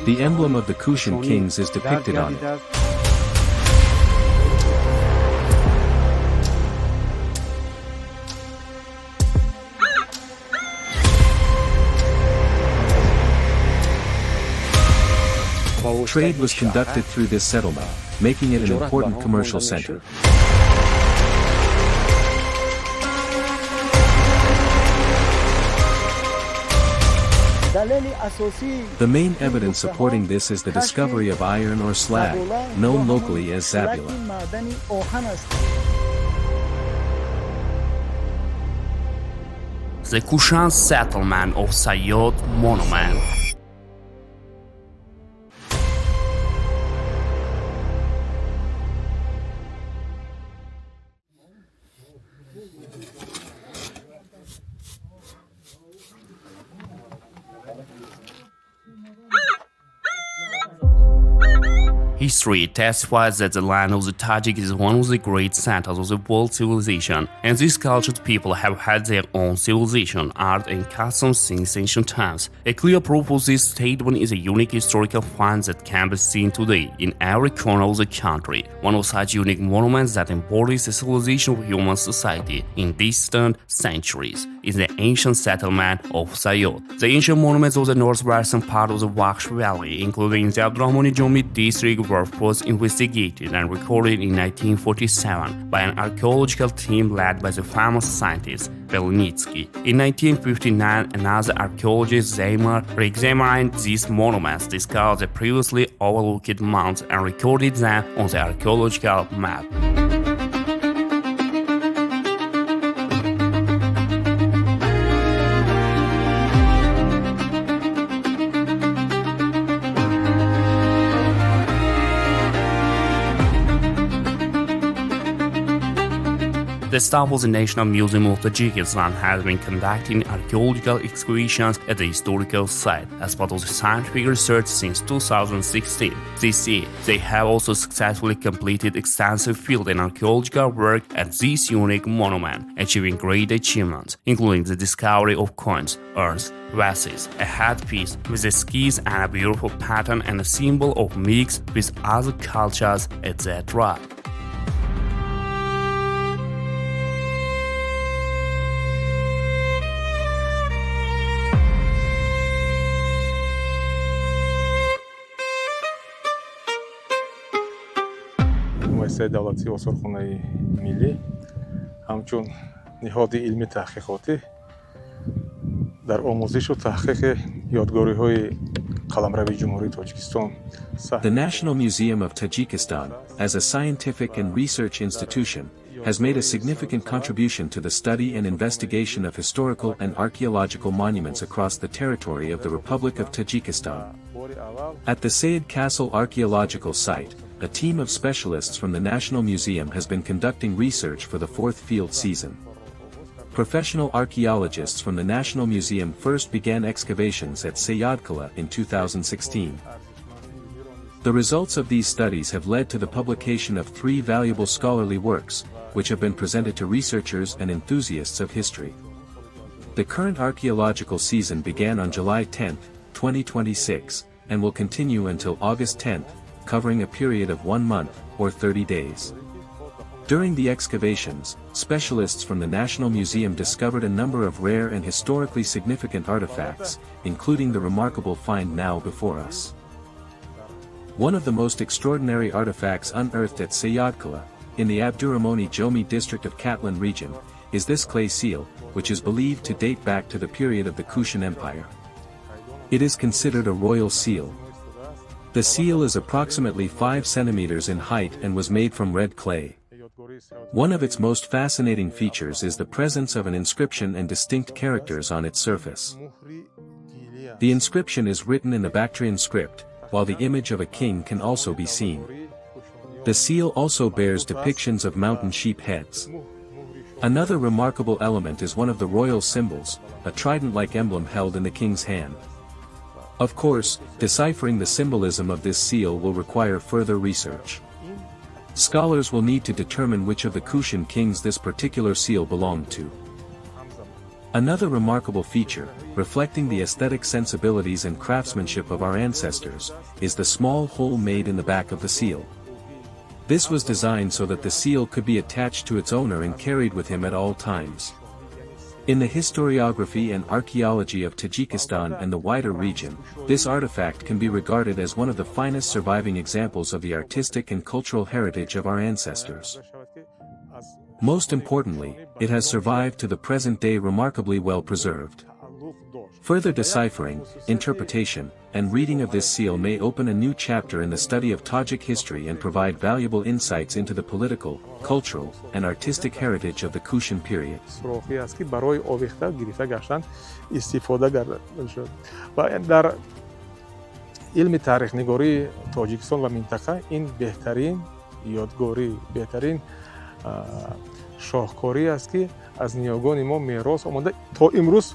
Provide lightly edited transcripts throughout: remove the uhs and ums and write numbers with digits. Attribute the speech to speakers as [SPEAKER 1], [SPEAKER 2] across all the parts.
[SPEAKER 1] The emblem of the Kushan kings is depicted on it. Trade was conducted through this settlement, making it an important commercial center. The main evidence supporting this is the discovery of iron or slag, known locally as zabula.
[SPEAKER 2] The Kushan settlement of Sayyod monument. History testifies that the land of the Tajik is one of the great centers of the world civilization, and these cultured people have had their own civilization, art and customs since ancient times. A clear proof of this statement is a unique historical find that can be seen today in every corner of the country. One of such unique monuments that embodies the civilization of human society in distant centuries is the ancient settlement of Sayyod. The ancient monuments of the northwestern part of the Waksh Valley, including the Abdurahmon Jomi district, were first investigated and recorded in 1947 by an archaeological team led by the famous scientist Belnitsky. In 1959, another archaeologist, Zeymar, re-examined these monuments, discovered the previously overlooked mounds, and recorded them on the archaeological map. The staff of the National Museum of Tajikistan has been conducting archaeological excavations at the historical site as part of the scientific research since 2016. This year, they have also successfully completed extensive field and archaeological work at this unique monument, achieving great achievements, including the discovery of coins, urns, vases, a headpiece with a skis and a beautiful pattern, and a symbol of mix with other cultures, etc.
[SPEAKER 3] دولتی اصولخانه ملی همچون نهاد علمی تحقیقاتی در آموزش و تحقیق یادگاری‌های قلمرو جمهوری تاجیکستان.
[SPEAKER 1] The National Museum of Tajikistan, as a scientific and research institution, has made a significant contribution to the study and investigation of historical and archaeological monuments across the territory of the Republic of Tajikistan. At the Sayyod Castle Archaeological Site, a team of specialists from the National Museum has been conducting research for the fourth field season. Professional archaeologists from the National Museum first began excavations at Sayyod in 2016. The results of these studies have led to the publication of 3 valuable scholarly works, which have been presented to researchers and enthusiasts of history. The current archaeological season began on July 10, 2026, and will continue until August 10, covering a period of 1 month, or 30 days. During the excavations, specialists from the National Museum discovered a number of rare and historically significant artifacts, including the remarkable find now before us. One of the most extraordinary artifacts unearthed at Sayyod, in the Abdurahmon Jomi district of Katlan region, is this clay seal, which is believed to date back to the period of the Kushan Empire. It is considered a royal seal. The seal is approximately 5 centimeters in height and was made from red clay. One of its most fascinating features is the presence of an inscription and distinct characters on its surface. The inscription is written in the Bactrian script, while the image of a king can also be seen. The seal also bears depictions of mountain sheep heads. Another remarkable element is one of the royal symbols, a trident-like emblem held in the king's hand. Of course, deciphering the symbolism of this seal will require further research. Scholars will need to determine which of the Kushan kings this particular seal belonged to. Another remarkable feature, reflecting the aesthetic sensibilities and craftsmanship of our ancestors, is the small hole made in the back of the seal. This was designed so that the seal could be attached to its owner and carried with him at all times. In the historiography and archaeology of Tajikistan and the wider region, this artifact can be regarded as one of the finest surviving examples of the artistic and cultural heritage of our ancestors. Most importantly, it has survived to the present day remarkably well preserved. Further deciphering, interpretation, and reading of this seal may open a new chapter in the study of Tajik history and provide valuable insights into the political, cultural, and artistic heritage of the Kushan period.
[SPEAKER 3] سوراخی است که برای آویخته گرفته گشتن استفاده کرده شد و در علم تاریخ نگاری تاجیکستان و منطقه این بهترین یادگاری بهترین شاهکاری است که از نیاگان ما میراث آمده تا امروز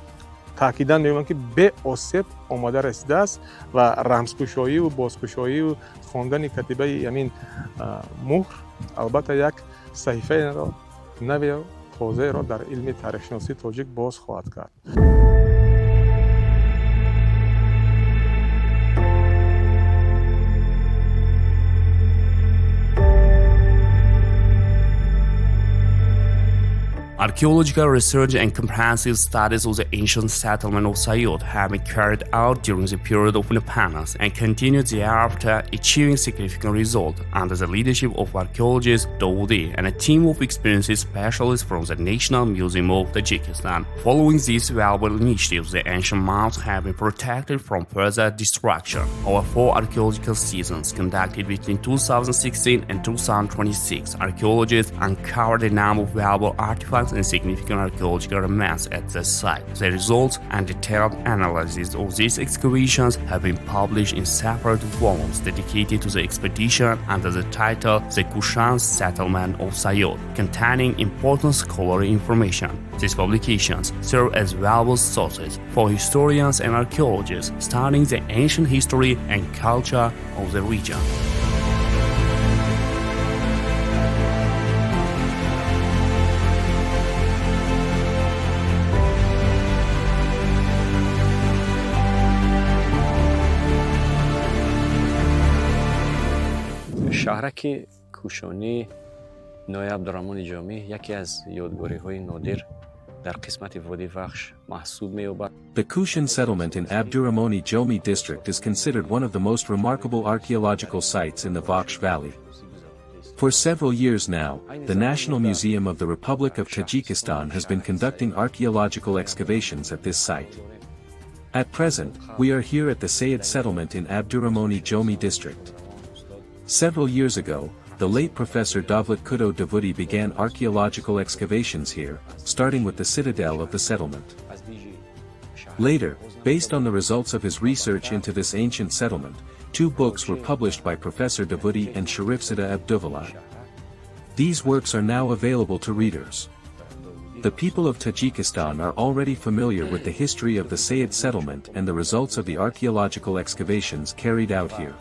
[SPEAKER 3] تاکیداً میگم که به آسیب آماده رسیده است و رمزگشایی و بازگشایی و خواندن کتیبه همین مهر البته یک صحیفه را نوی تازه را در علم تاریخ شناسی تاجیک باز خواهد کرد.
[SPEAKER 2] Archaeological research and comprehensive studies of the ancient settlement of Sayyod have been carried out during the period of independence and continued thereafter, achieving significant results under the leadership of archaeologist Dawoodi and a team of experienced specialists from the National Museum of Tajikistan. Following these valuable initiatives, the ancient mounds have been protected from further destruction. Over 4 archaeological seasons conducted between 2016 and 2026, archaeologists uncovered a number of valuable artifacts and significant archaeological remains at the site. The results and detailed analysis of these excavations have been published in separate volumes dedicated to the expedition under the title The Kushan Settlement of Sayyod, containing important scholarly information. These publications serve as valuable sources for historians and archaeologists studying the ancient history and culture of the region.
[SPEAKER 4] شهرک کوشانی نای عبدالرحمن جامی یکی از یادگاری‌های نادر در قسمت وادی وخش محسوب می‌یابد.
[SPEAKER 1] The Kushan settlement in Abdurahmoni Jomi district is considered one of the most remarkable archaeological sites in the Vaksh Valley. For several years now, the National Museum of the Republic of Tajikistan has been conducting archaeological excavations at this site. At present, we are here at the Sayyod settlement in Abdurahmoni Jomi district. Several years ago, the late Professor Davlet Kudo Dawoodi began archaeological excavations here, starting with the citadel of the settlement. Later, based on the results of his research into this ancient settlement, 2 books were published by Professor Dawoodi and Sharifzada Abdullah. These works are now available to readers. The people of Tajikistan are already familiar with the history of the Sayyod settlement and the results of the archaeological excavations carried out here.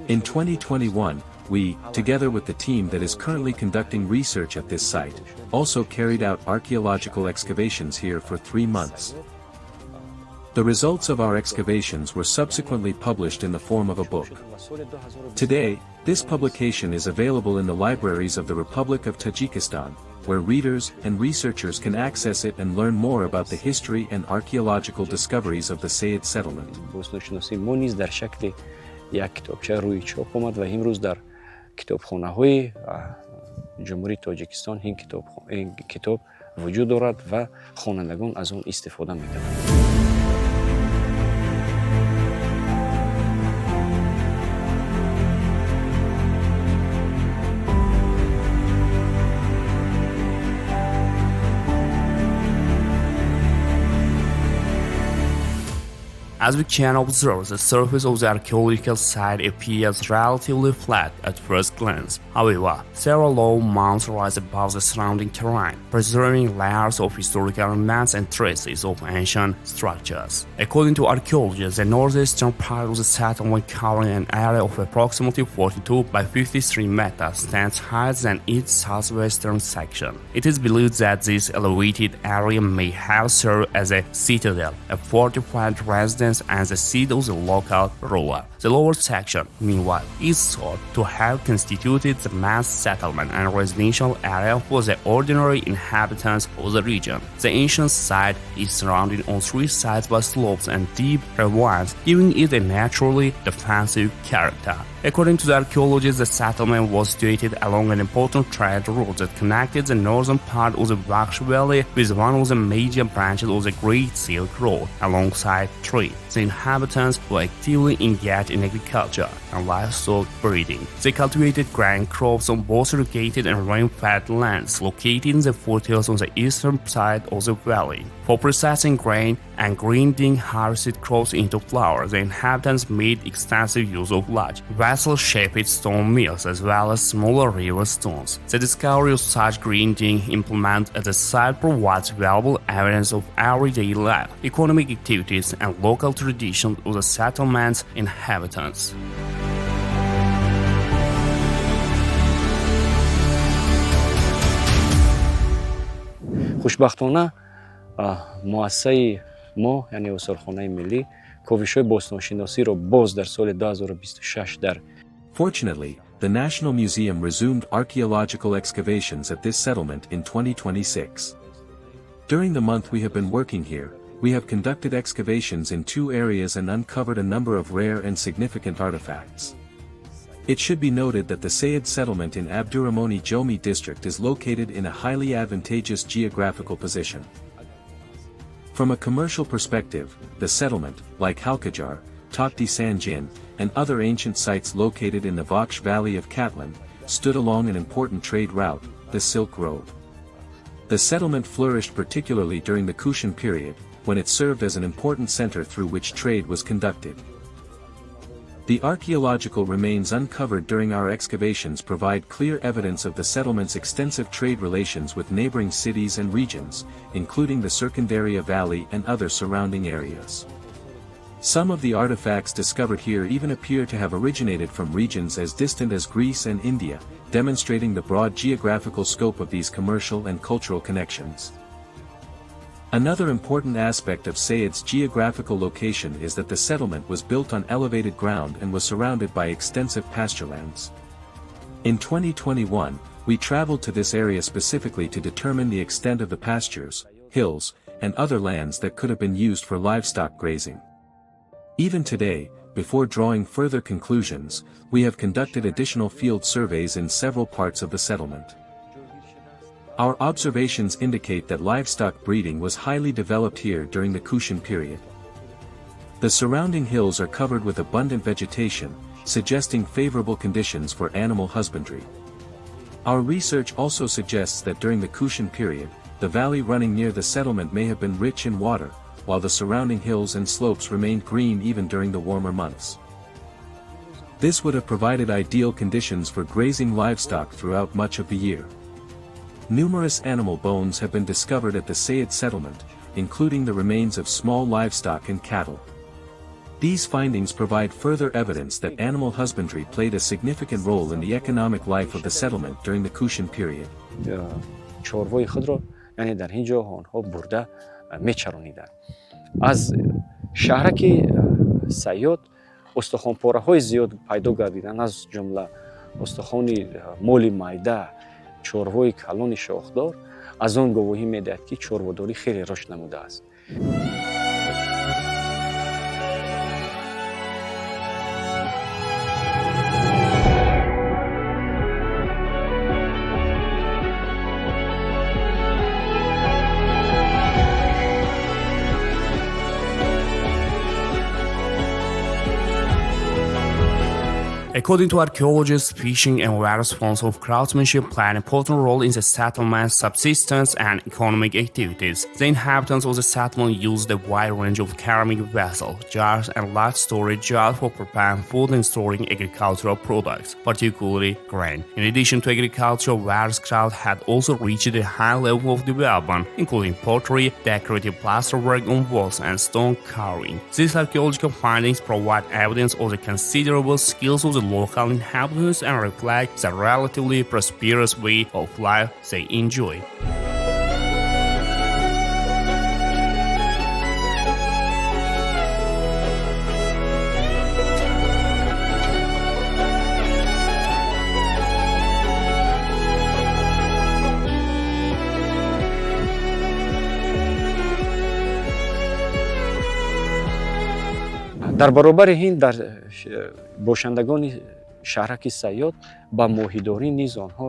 [SPEAKER 1] In 2021, we, together with the team that is currently conducting research at this site, also carried out archaeological excavations here for 3 months. The results of our excavations were subsequently published in the form of a book. Today, this publication is available in the libraries of the Republic of Tajikistan, where readers and researchers can access it and learn more about the history and archaeological discoveries of the Sayyod settlement.
[SPEAKER 4] یک کتابچه روی چاپ آمد و امروز در کتابخانه‌های جمهوری تاجیکستان این کتاب وجود دارد و خوانندگان از آن استفاده می‌کنند.
[SPEAKER 2] As we can observe, the surface of the archaeological site appears relatively flat at first glance. However, several low mounds rise above the surrounding terrain, preserving layers of historical remains and traces of ancient structures. According to archaeologists, the northeastern part of the settlement, covering an area of approximately 42 by 53 meters, stands higher than its southwestern section. It is believed that this elevated area may have served as a citadel, a fortified residence, and the seat of the local ruler. The lower section, meanwhile, is thought to have constituted the mass settlement and residential area for the ordinary inhabitants of the region. The ancient site is surrounded on three sides by slopes and deep ravines, giving it a naturally defensive character. According to the archaeologists, the settlement was situated along an important trade route that connected the northern part of the Baksh Valley with one of the major branches of the Great Silk Road. Alongside trade, the inhabitants were actively engaged in agriculture and livestock breeding. They cultivated grain crops on both irrigated and rain-fed lands located in the foothills on the eastern side of the valley. For processing grain and grinding harvested crops into flour, the inhabitants made extensive use of large, vessel-shaped stone mills as well as smaller river stones. The discovery of such grinding implements at the site provides valuable evidence of everyday life, economic activities, and local traditions of the settlement's inhabitants.
[SPEAKER 4] خوشبختانه مؤسسه ما یعنی استخوان‌های ملی کوشش‌های باستانشناسی را باز در سال 2026 در
[SPEAKER 1] Fortunately, the National Museum resumed archaeological excavations at this settlement in 2026. During the month we have been working here, we have conducted excavations in two areas and uncovered a number of rare and significant artifacts. It should be noted that the Sayyod settlement in Abdurahmon Jomi district is located in a highly advantageous geographical position. From a commercial perspective, the settlement, like Halkajar, Takti Sanjin, and other ancient sites located in the Baksh Valley of Katlan, stood along an important trade route, the Silk Road. The settlement flourished particularly during the Kushan period, when it served as an important center through which trade was conducted. The archaeological remains uncovered during our excavations provide clear evidence of the settlement's extensive trade relations with neighboring cities and regions, including the Circundaria Valley and other surrounding areas. Some of the artifacts discovered here even appear to have originated from regions as distant as Greece and India, demonstrating the broad geographical scope of these commercial and cultural connections. Another important aspect of Sayyod's geographical location is that the settlement was built on elevated ground and was surrounded by extensive pasturelands. In 2021, we traveled to this area specifically to determine the extent of the pastures, hills, and other lands that could have been used for livestock grazing. Even today, before drawing further conclusions, we have conducted additional field surveys in several parts of the settlement. Our observations indicate that livestock breeding was highly developed here during the Kushan period. The surrounding hills are covered with abundant vegetation, suggesting favorable conditions for animal husbandry. Our research also suggests that during the Kushan period, the valley running near the settlement may have been rich in water, while the surrounding hills and slopes remained green even during the warmer months. This would have provided ideal conditions for grazing livestock throughout much of the year. Numerous animal bones have been discovered at the Sayyod settlement, including the remains of small livestock and cattle. These findings provide further evidence that animal husbandry played a significant role in the economic life of the settlement during the Kushan period.
[SPEAKER 4] چاروای خود را یعنی در اینجا آنها برده میچرانیدند. از شهرک سیاد استخوان‌پاره‌های زیاد پیدا گردیدند، از جمله استخوان مول میده، چاروای کلان شاخدار. از آن گواهی میدهد که چارواداری خیلی رشد نموده است.
[SPEAKER 2] According to archaeologists, fishing and various forms of craftsmanship play an important role in the settlement's subsistence and economic activities. The inhabitants of the settlement used a wide range of ceramic vessels, jars, and large storage jars for preparing food and storing agricultural products, particularly grain. In addition to agriculture, various crafts had also reached a high level of development, including pottery, decorative plasterwork on walls, and stone carving. These archaeological findings provide evidence of the considerable skills of the local inhabitants and reflect the relatively prosperous way of life they enjoy.
[SPEAKER 4] дар баробари ин дар бошандагони шаҳраки Sayyod ба моҳидорӣ низ онҳо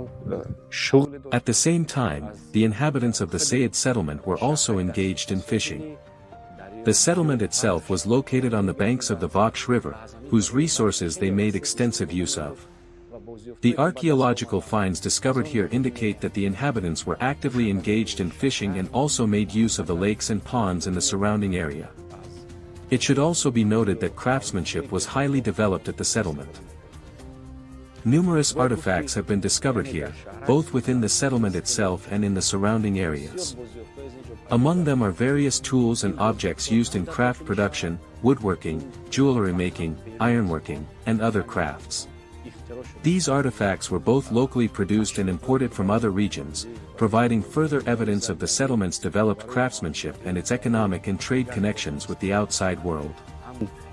[SPEAKER 4] шуғле доранд.
[SPEAKER 1] At the same time, the inhabitants of the Sayyod settlement were also engaged in fishing. The settlement itself was located on the banks of the Vaksh River, whose resources they made extensive use of. The archaeological finds discovered here indicate that the inhabitants were actively engaged in fishing and also made use of the lakes and ponds in the surrounding area. It should also be noted that craftsmanship was highly developed at the settlement. Numerous artifacts have been discovered here, both within the settlement itself and in the surrounding areas. Among them are various tools and objects used in craft production, woodworking, jewelry making, ironworking, and other crafts. These artifacts were both locally produced and imported from other regions, providing further evidence of the settlement's developed craftsmanship and its economic and trade connections with the outside world.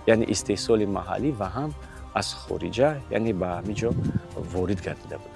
[SPEAKER 4] یعنی استحصال محلی و هم از خارجه یعنی به همینجا وارد گردیده بودند.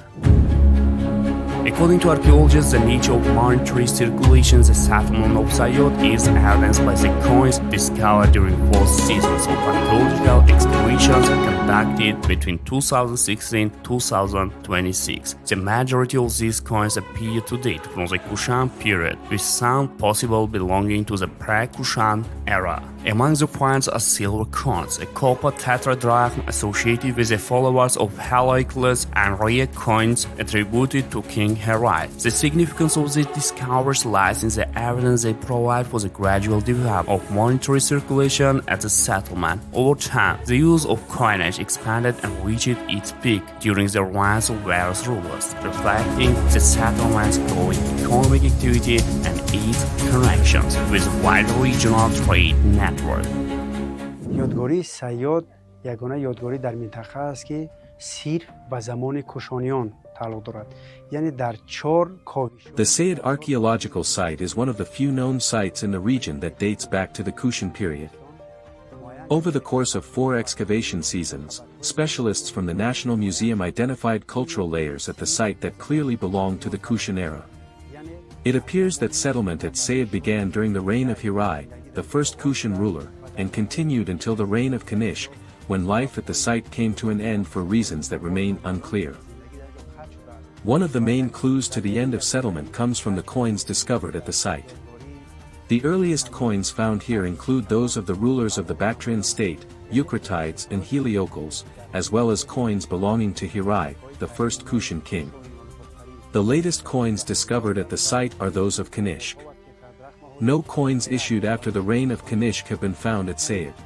[SPEAKER 2] According to archaeologists, the nature of monetary circulation in the settlement of Sayyod is evidenced by the coins discovered during 4 seasons of archaeological excavations conducted between 2016-2026. The majority of these coins appear to date from the Kushan period, with some possible belonging to the pre-Kushan era. Among the finds are silver coins, a copper tetradrachm associated with the followers of Heracles, and rare coins attributed to King Herai. The significance of these discoveries lies in the evidence they provide for the gradual development of monetary circulation at the settlement. Over time, the use of coinage expanded and reached its peak during the rise of various rulers, reflecting the settlement's growing economic activity and its connections with the wider regional trade network.
[SPEAKER 5] یادگاری سیاد یگانه یادگاری در منطقه است که سیر و زمان کوشانیان تعلق دارد. یعنی در 4 کاوش.
[SPEAKER 1] The Sayyod archaeological site is one of the few known sites in the region that dates back to the Kushan period. Over the course of 4 excavation seasons, specialists from the National Museum identified cultural layers at the site that clearly belonged to the Kushan era. It appears that settlement at Sayyod began during the reign of Hirai, the first Kushan ruler, and continued until the reign of Kanishk, when life at the site came to an end for reasons that remain unclear. One of the main clues to the end of settlement comes from the coins discovered at the site. The earliest coins found here include those of the rulers of the Bactrian state, Eucratides and Heliocles, as well as coins belonging to Hirai, the first Kushan king. The latest coins discovered at the site are those of Kanishk. No coins issued after the reign of Kanishk have been found at Sayyod.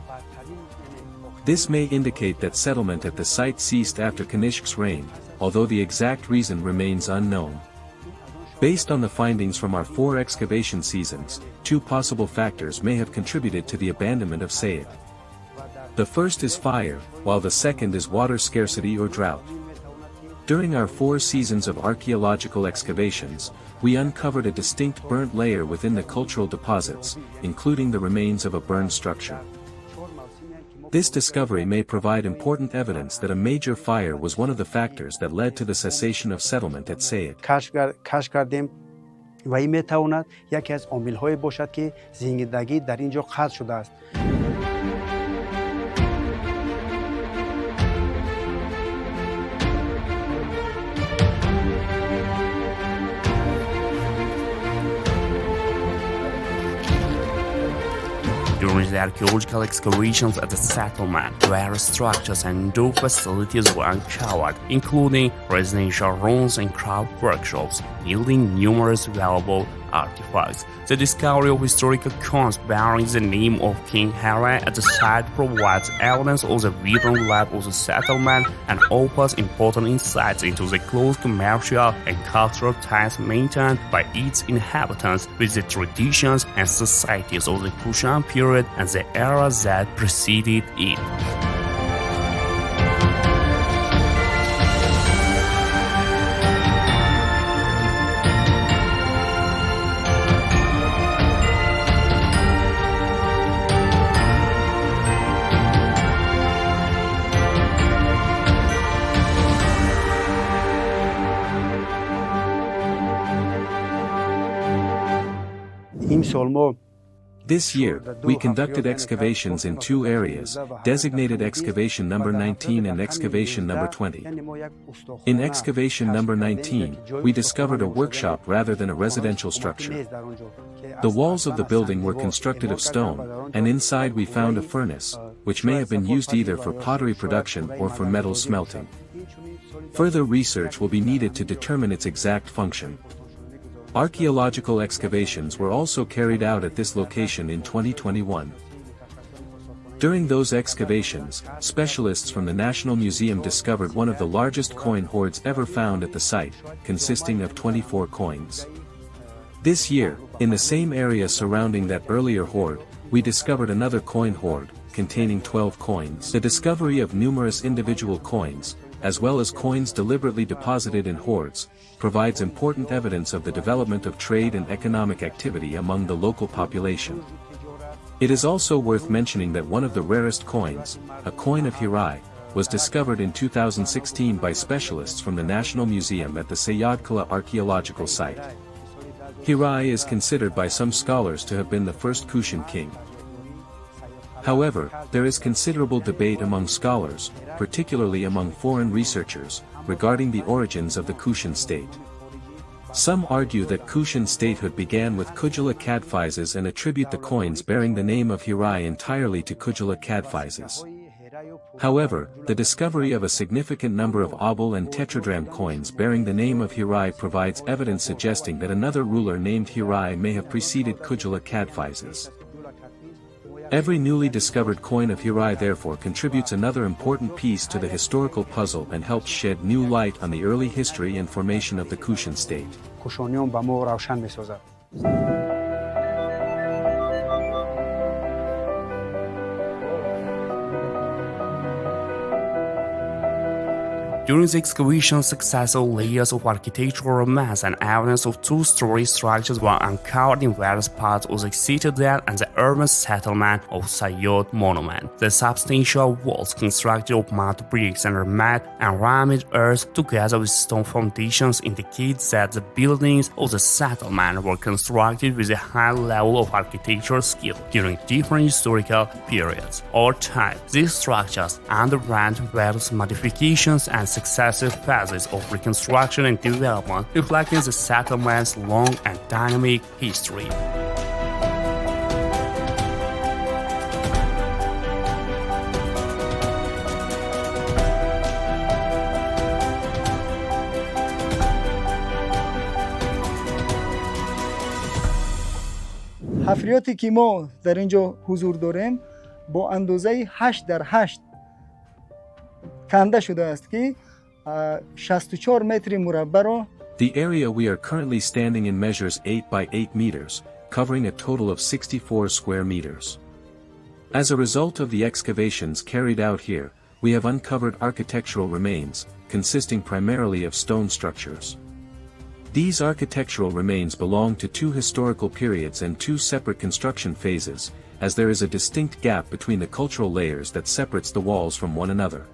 [SPEAKER 1] This may indicate that settlement at the site ceased after Kanishk's reign, although the exact reason remains unknown. Based on the findings from our 4 excavation seasons, 2 possible factors may have contributed to the abandonment of Sayyod. The first is fire, while the second is water scarcity or drought. During our 4 seasons of archaeological excavations, we uncovered a distinct burnt layer within the cultural deposits, including the remains of a burned structure. This discovery may provide important evidence that a major fire was one of the factors that led to the cessation of settlement at Sayyod.
[SPEAKER 5] کشف کردیم و این میتواند یکی از عامل‌های باشد که زندگی در اینجا قطع شده است.
[SPEAKER 2] During during the archaeological excavations at the settlement, various structures and indoor facilities were uncovered, including residential rooms and craft workshops, yielding numerous valuable artifacts. The discovery of historical coins bearing the name of King Hera at the site provides evidence of the vibrant life of the settlement and offers important insights into the close commercial and cultural ties maintained by its inhabitants with the traditions and societies of the Kushan period and the era that preceded it.
[SPEAKER 1] This year, we conducted excavations in two areas, designated excavation number 19 and excavation number 20. In excavation number 19, we discovered a workshop rather than a residential structure. The walls of the building were constructed of stone, and inside we found a furnace, which may have been used either for pottery production or for metal smelting. Further research will be needed to determine its exact function. Archaeological excavations were also carried out at this location in 2021. During those excavations, specialists from the National Museum discovered one of the largest coin hoards ever found at the site, consisting of 24 coins. This year, in the same area surrounding that earlier hoard, we discovered another coin hoard, containing 12 coins. The discovery of numerous individual coins, as well as coins deliberately deposited in hoards, provides important evidence of the development of trade and economic activity among the local population. It is also worth mentioning that one of the rarest coins, a coin of Hirai, was discovered in 2016 by specialists from the National Museum at the Sayyod archaeological site. Hirai is considered by some scholars to have been the first Kushan king. However, there is considerable debate among scholars, particularly among foreign researchers, regarding the origins of the Kushan state. Some argue that Kushan statehood began with Kujala Kadphises and attribute the coins bearing the name of Hirai entirely to Kujala Kadphises. However, the discovery of a significant number of obol and tetradrachm coins bearing the name of Hirai provides evidence suggesting that another ruler named Hirai may have preceded Kujala Kadphises. Every newly discovered coin of Hirai therefore contributes another important piece to the historical puzzle and helps shed new light on the early history and formation of the Kushan state.
[SPEAKER 2] During the excavation, successive layers of architectural remains and evidence of two-story structures were uncovered in various parts of the citadel and the urban settlement of Sayyod monument. The substantial walls constructed of mud bricks and rammed earth together with stone foundations indicate that the buildings of the settlement were constructed with a high level of architectural skill during different historical periods or times. These structures underwent various modifications and successive phases of reconstruction and development, reflecting the settlement's long and dynamic history.
[SPEAKER 6] حفریاتی که ما در اینجا حضور داریم با اندازه 8x8 کنده شده است که 64 متر مربع را
[SPEAKER 1] The area we are currently standing in measures 8 by 8 meters, covering a total of 64 square meters. As a result of the excavations carried out here, we have uncovered architectural remains, consisting primarily of stone structures. These architectural remains belong to two historical periods and two separate construction phases, as there is a distinct gap between the cultural layers that separates the walls from one another.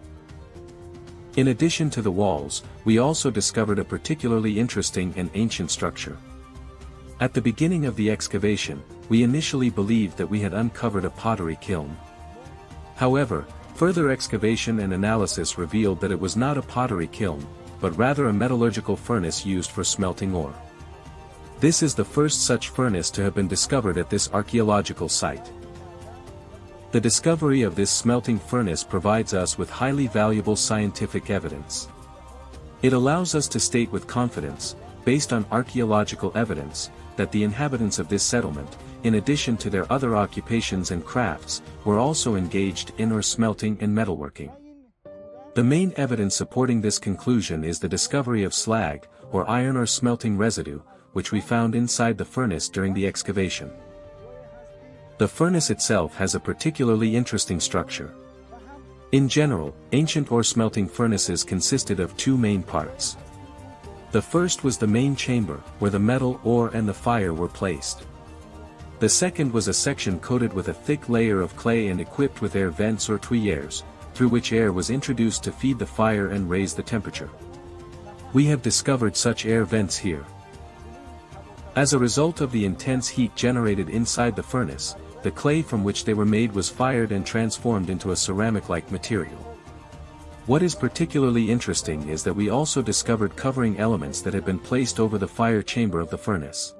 [SPEAKER 1] In addition to the walls, we also discovered a particularly interesting and ancient structure. At the beginning of the excavation, we initially believed that we had uncovered a pottery kiln. However, further excavation and analysis revealed that it was not a pottery kiln, but rather a metallurgical furnace used for smelting ore. This is the first such furnace to have been discovered at this archaeological site. The discovery of this smelting furnace provides us with highly valuable scientific evidence. It allows us to state with confidence, based on archaeological evidence, that the inhabitants of this settlement, in addition to their other occupations and crafts, were also engaged in ore smelting and metalworking. The main evidence supporting this conclusion is the discovery of slag, or iron ore smelting residue, which we found inside the furnace during the excavation. The furnace itself has a particularly interesting structure. In general, ancient ore smelting furnaces consisted of two main parts. The first was the main chamber, where the metal ore and the fire were placed. The second was a section coated with a thick layer of clay and equipped with air vents or tuyères, through which air was introduced to feed the fire and raise the temperature. We have discovered such air vents here. As a result of the intense heat generated inside the furnace, the clay from which they were made was fired and transformed into a ceramic-like material. What is particularly interesting is that we also discovered covering elements that had been placed over the fire chamber of the furnace.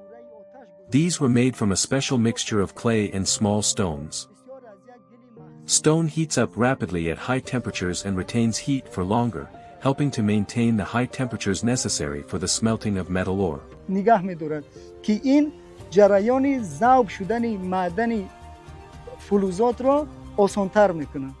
[SPEAKER 1] These were made from a special mixture of clay and small stones. Stone heats up rapidly at high temperatures and retains heat for longer, helping to maintain the high temperatures necessary for the smelting of metal ore.
[SPEAKER 6] نگاه می‌دارد که این جریان ذوب شدن معدن فلزات را آسان‌تر می‌کند.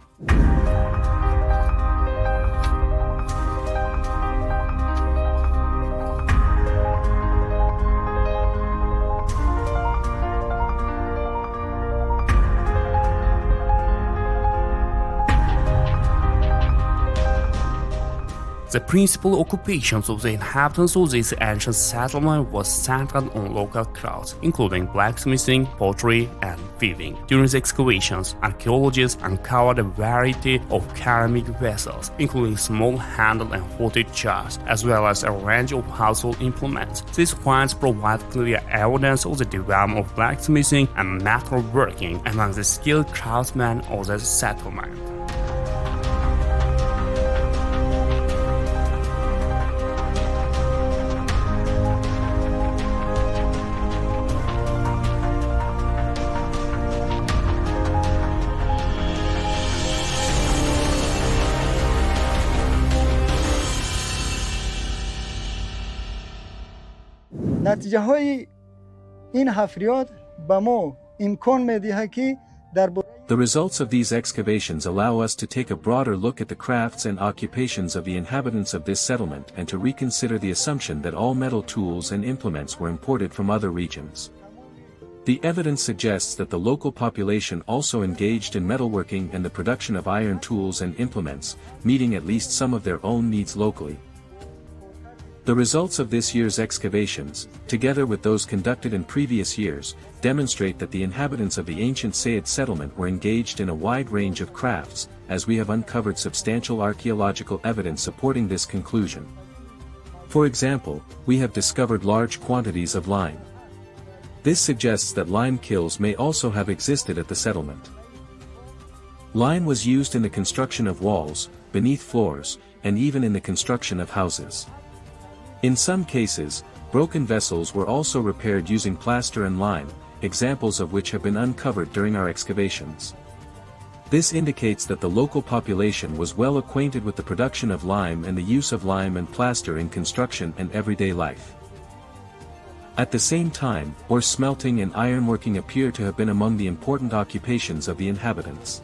[SPEAKER 2] The principal occupations of the inhabitants of this ancient settlement was centered on local crafts, including blacksmithing, pottery, and weaving. During the excavations, archaeologists uncovered a variety of ceramic vessels, including small-handled and footed jars, as well as a range of household implements. These finds provide clear evidence of the development of blacksmithing and metalworking among the skilled craftsmen of the settlement.
[SPEAKER 6] نتیجه های این حفریات به ما امکان می‌دهد که در
[SPEAKER 1] The results of these excavations allow us to take a broader look at the crafts and occupations of the inhabitants of this settlement and to reconsider the assumption that all metal tools and implements were imported from other regions. The evidence suggests that the local population also engaged in metalworking and the production of iron tools and implements, meeting at least some of their own needs locally. The results of this year's excavations, together with those conducted in previous years, demonstrate that the inhabitants of the ancient Sayyod settlement were engaged in a wide range of crafts, as we have uncovered substantial archaeological evidence supporting this conclusion. For example, we have discovered large quantities of lime. This suggests that lime kilns may also have existed at the settlement. Lime was used in the construction of walls, beneath floors, and even in the construction of houses. In some cases, broken vessels were also repaired using plaster and lime, examples of which have been uncovered during our excavations. This indicates that the local population was well acquainted with the production of lime and the use of lime and plaster in construction and everyday life. At the same time, ore smelting and ironworking appear to have been among the important occupations of the inhabitants.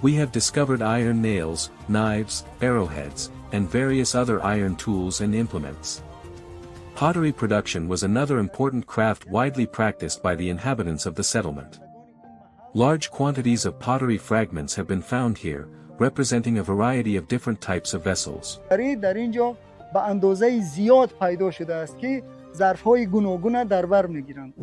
[SPEAKER 1] We have discovered iron nails, knives, arrowheads, and various other iron tools and implements. Pottery production was another important craft widely practiced by the inhabitants of the settlement. Large quantities of pottery fragments have been found here, representing a variety of different types of vessels.
[SPEAKER 6] در اینجا به اندازه زیاد پیدا شده است که ظرف‌های گوناگون در بر می‌گیرند.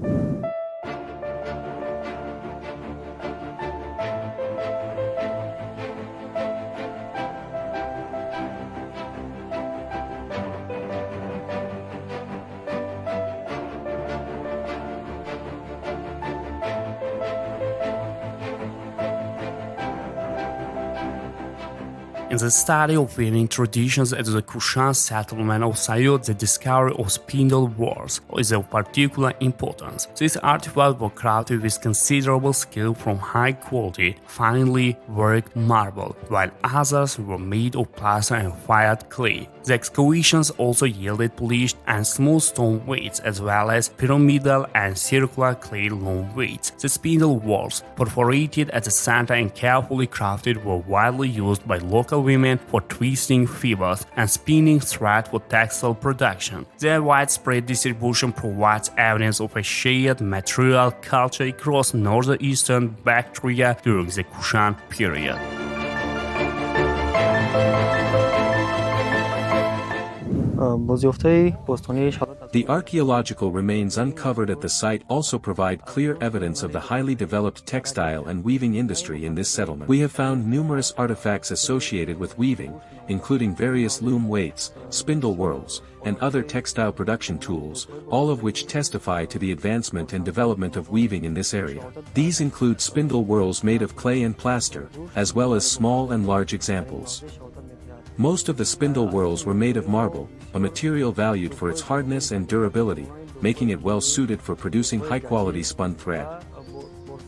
[SPEAKER 2] In the study of weaving traditions at the Kushan settlement of Sayyod, the discovery of spindle wheels is of particular importance. These artifacts were crafted with considerable skill from high-quality, finely worked marble, while others were made of plaster and fired clay. The excavations also yielded polished and smooth stone weights as well as pyramidal and circular clay loam weights. The spindle wheels, perforated at the center and carefully crafted, were widely used by local women for twisting fibers and spinning thread for textile production. Their widespread distribution provides evidence of a shared material culture across northeastern Bactria during the Kushan period.
[SPEAKER 1] The archaeological remains uncovered at the site also provide clear evidence of the highly developed textile and weaving industry in this settlement. We have found numerous artifacts associated with weaving, including various loom weights, spindle whorls, and other textile production tools, all of which testify to the advancement and development of weaving in this area. These include spindle whorls made of clay and plaster, as well as small and large examples. Most of the spindle whorls were made of marble, a material valued for its hardness and durability, making it well suited for producing high-quality spun thread.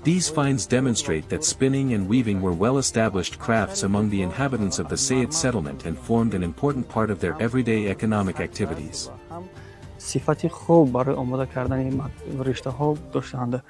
[SPEAKER 1] These finds demonstrate that spinning and weaving were well-established crafts among the inhabitants of the Sayyod settlement and formed an important part of their everyday economic activities.
[SPEAKER 7] صفتی خوب برای آماده کردن این رشته ها داشتند.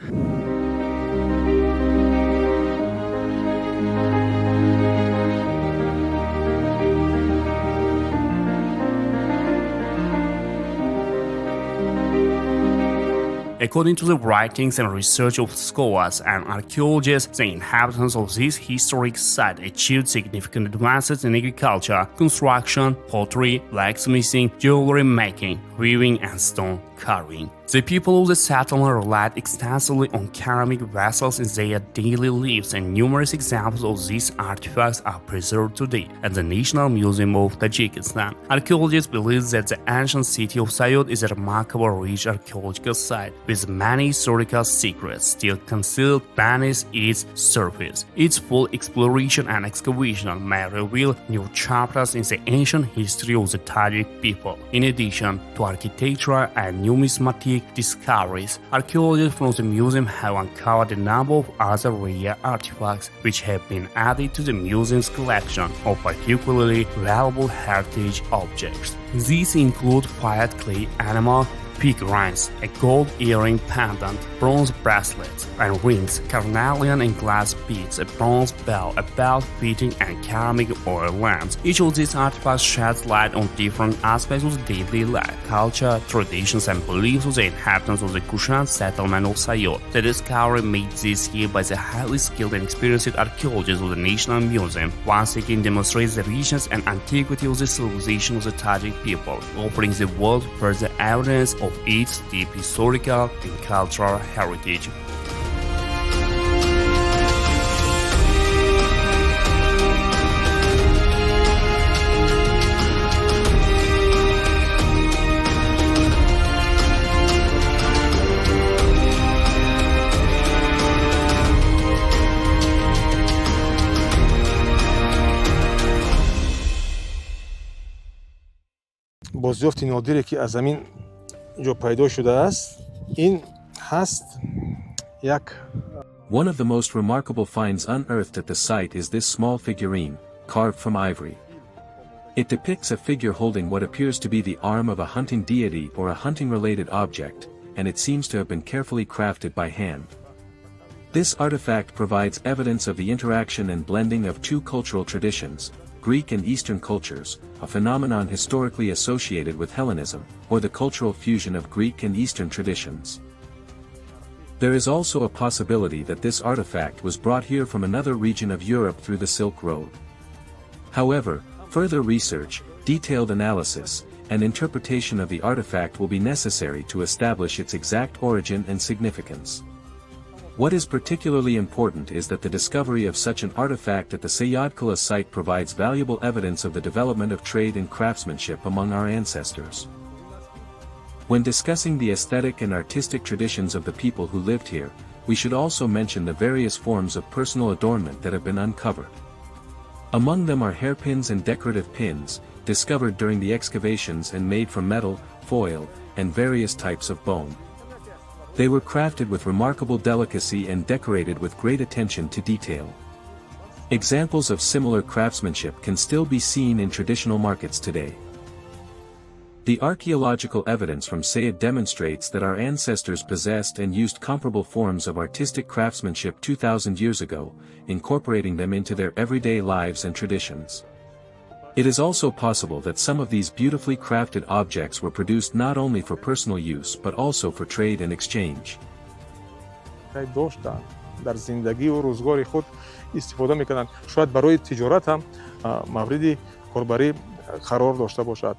[SPEAKER 2] According to the writings and research of scholars and archaeologists, the inhabitants of this historic site achieved significant advances in agriculture, construction, pottery, blacksmithing, jewelry making, weaving, and stone carving. The people of the settlement relied extensively on ceramic vessels in their daily lives, and numerous examples of these artifacts are preserved today at the National Museum of Tajikistan. Archaeologists believe that the ancient city of Sayyod is a remarkable rich archaeological site with many historical secrets still concealed beneath its surface. Its full exploration and excavation may reveal new chapters in the ancient history of the Tajik people. In addition to architectural and numismatic discoveries, archaeologists from the museum have uncovered a number of other rare artifacts which have been added to the museum's collection of particularly valuable heritage objects. These include fired clay animal figurines, a gold earring pendant, bronze bracelets and rings, carnelian and glass beads, a bronze bell, a belt fitting, and ceramic oil lamps. Each of these artifacts sheds light on different aspects of daily life, culture, traditions, and beliefs of the inhabitants of the Kushan settlement of Sayyod. The discovery made this year by the highly skilled and experienced archaeologists of the National Museum once again demonstrates the richness and antiquity of the civilization of the Tajik people, offering the world further evidence of its deep historical and cultural heritage.
[SPEAKER 3] بازیافت نادری که از زمین جو پیدا شده است این هست یک
[SPEAKER 1] One of the most remarkable finds unearthed at the site is this small figurine, carved from ivory. It depicts a figure holding what appears to be the arm of a hunting deity or a hunting-related object, and it seems to have been carefully crafted by hand. This artifact provides evidence of the interaction and blending of two cultural traditions, Greek and Eastern cultures, a phenomenon historically associated with Hellenism, or the cultural fusion of Greek and Eastern traditions. There is also a possibility that this artifact was brought here from another region of Europe through the Silk Road. However, further research, detailed analysis, and interpretation of the artifact will be necessary to establish its exact origin and significance. What is particularly important is that the discovery of such an artifact at the Sayyod site provides valuable evidence of the development of trade and craftsmanship among our ancestors. When discussing the aesthetic and artistic traditions of the people who lived here, we should also mention the various forms of personal adornment that have been uncovered. Among them are hairpins and decorative pins, discovered during the excavations and made from metal, foil, and various types of bone. They were crafted with remarkable delicacy and decorated with great attention to detail. Examples of similar craftsmanship can still be seen in traditional markets today. The archaeological evidence from Sayyod demonstrates that our ancestors possessed and used comparable forms of artistic craftsmanship 2,000 years ago, incorporating them into their everyday lives and traditions. It is also possible that some of these beautifully crafted objects were produced not only for personal use but also for trade and exchange.
[SPEAKER 3] داشتن در زندگی و روزگار خود استفاده میکنن. شاید برای تجارت هم موردی کاربری قرار داشته باشد.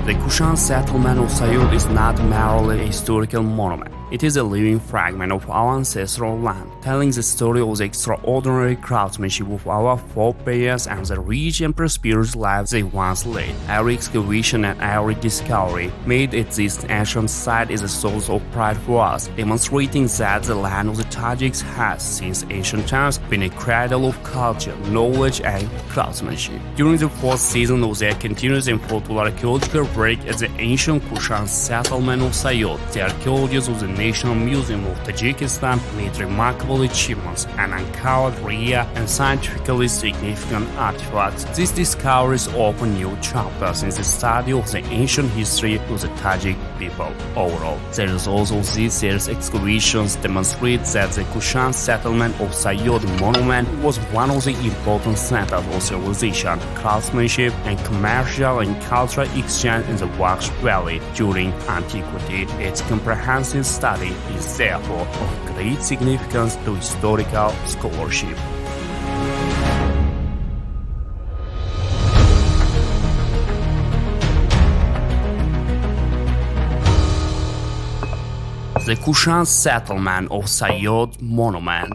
[SPEAKER 2] The Kushan settlement of Sayyod is not merely a historical monument. It is a living fragment of our ancestral land, telling the story of the extraordinary craftsmanship of our forebears and the rich and prosperous lives they once led. Every excavation and every discovery made at this ancient site is a source of pride for us, demonstrating that the land of the Tajiks has, since ancient times, been a cradle of culture, knowledge, and craftsmanship. During the fourth season of their continuous and fruitful archaeological work at the ancient Kushan settlement of Sayyod, the archaeologists of the National Museum of Tajikistan made remarkable achievements and uncovered rare and scientifically significant artifacts. These discoveries open new chapters in the study of the ancient history of the Tajik people. Overall, the results of these year's excavations demonstrate that the Kushan settlement of Sayyod monument was one of the important centers of civilization, craftsmanship, and commercial and cultural exchange in the Waksh Valley during antiquity. Its comprehensive study is therefore of great significance to historical scholarship. The Kushan settlement of Sayyod monument.